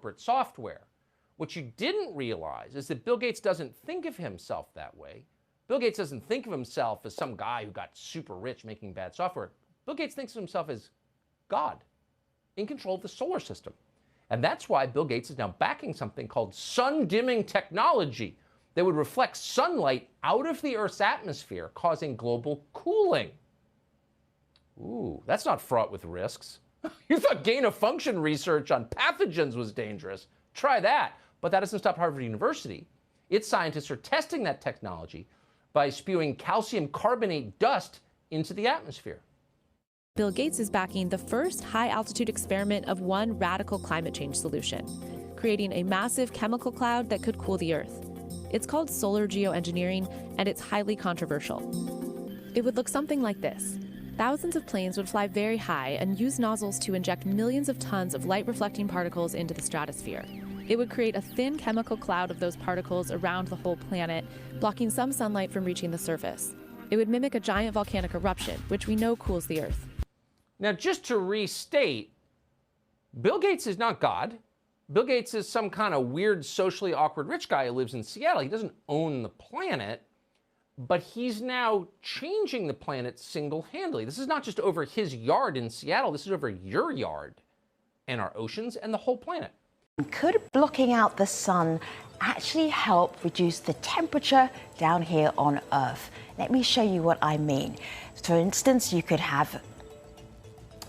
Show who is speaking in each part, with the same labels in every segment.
Speaker 1: corporate software. What you didn't realize is that Bill Gates doesn't think of himself that way. Bill Gates doesn't think of himself as some guy who got super rich making bad software. Bill Gates thinks of himself as God in control of the solar system. And that's why Bill Gates is now backing something called sun-dimming technology that would reflect sunlight out of the Earth's atmosphere, causing global cooling. Ooh, that's not fraught with risks. You thought gain-of-function research on pathogens was dangerous. Try that. But that doesn't stop Harvard University. Its scientists are testing that technology by spewing calcium carbonate dust into the atmosphere.
Speaker 2: Bill Gates is backing the first high-altitude experiment of one radical climate change solution, creating a massive chemical cloud that could cool the Earth. It's called solar geoengineering, and it's highly controversial. It would look something like this. Thousands of planes would fly very high and use nozzles to inject millions of tons of light-reflecting particles into the stratosphere. It would create a thin chemical cloud of those particles around the whole planet, blocking some sunlight from reaching the surface. It would mimic a giant volcanic eruption, which we know cools the Earth.
Speaker 1: Now, just to restate, Bill Gates is not God. Bill Gates is some kind of weird, socially awkward rich guy who lives in Seattle. He doesn't own the planet, but he's now changing the planet single-handedly. This is not just over his yard in Seattle. This is over your yard and our oceans and the whole planet.
Speaker 3: Could blocking out the sun actually help reduce the temperature down here on Earth? Let me show you what I mean. For instance, you could have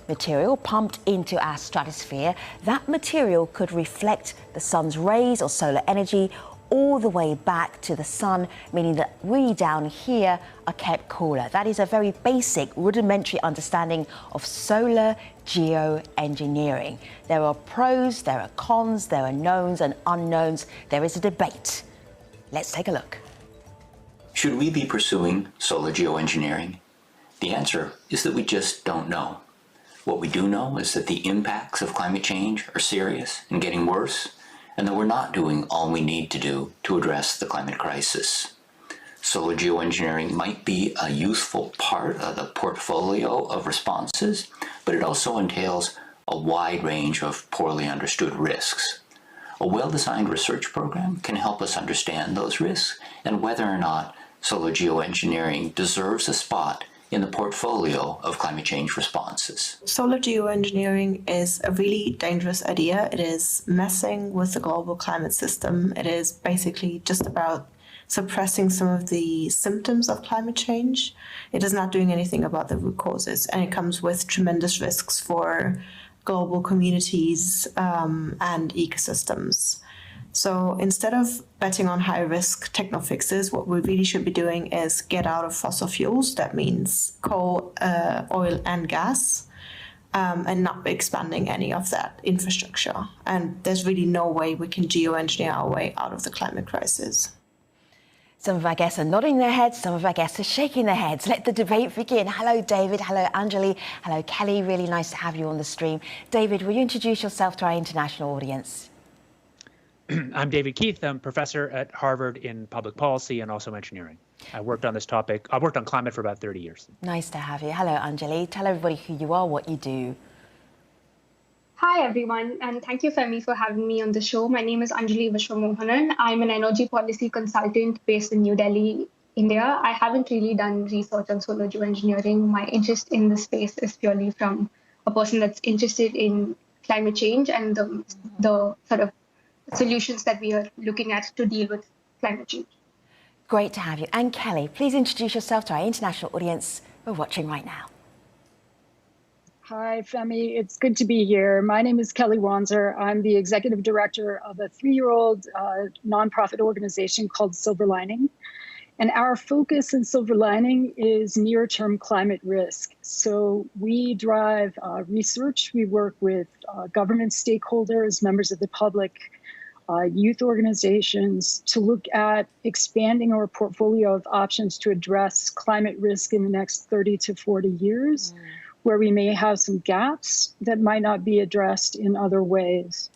Speaker 3: material pumped into our stratosphere. That material could reflect the sun's rays or solar energy all the way back to the sun, meaning that we down here are kept cooler. That is a very basic, rudimentary understanding of solar geoengineering. There are pros, there are cons, there are knowns and unknowns. There is a debate. Let's take a look.
Speaker 4: Should we be pursuing solar geoengineering? The answer is that we just don't know. What we do know is that the impacts of climate change are serious and getting worse, and that we're not doing all we need to do to address the climate crisis. Solar geoengineering might be a useful part of the portfolio of responses, but it also entails a wide range of poorly understood risks. A well-designed research program can help us understand those risks and whether or not solar geoengineering deserves a spot in the portfolio of climate change responses.
Speaker 5: Solar geoengineering is a really dangerous idea. It is messing with the global climate system. It is basically just about suppressing some of the symptoms of climate change. It is not doing anything about the root causes, and it comes with tremendous risks for global communities and ecosystems. So instead of betting on high-risk techno fixes, what we really should be doing is get out of fossil fuels. That means coal, oil, and gas, and not be expanding any of that infrastructure. And there's really no way we can geoengineer our way out of the climate crisis.
Speaker 3: Some of our guests are nodding their heads, some of our guests are shaking their heads. Let the debate begin. Hello, David. Hello, Anjali. Hello, Kelly. Really nice to have you on the stream. David, will you introduce yourself to our international audience?
Speaker 6: I'm David Keith. I'm professor at Harvard in public policy and also engineering. I worked on this topic. I worked on climate for about 30 years.
Speaker 3: Nice to have you. Hello, Anjali. Tell everybody who you are, what you do.
Speaker 7: Hi, everyone, and thank you, Femi, for having me on the show. My name is Anjali Vishwamohanan. I'm an energy policy consultant based in New Delhi, India. I haven't really done research on solar geoengineering. My interest in the space is purely from a person that's interested in climate change and the sort of solutions that we are looking at to deal with climate change.
Speaker 3: Great to have you. And Kelly, please introduce yourself to our international audience who are watching right now.
Speaker 8: Hi, Femi. It's good to be here. My name is Kelly Wanzer. I'm the executive director of a 3-year-old nonprofit organization called Silver Lining. And our focus in Silver Lining is near-term climate risk. So we drive research. We work with government stakeholders, members of the public, youth organizations to look at expanding our portfolio of options to address climate risk in the next 30 to 40 years, where we may have some gaps that might not be addressed in other ways.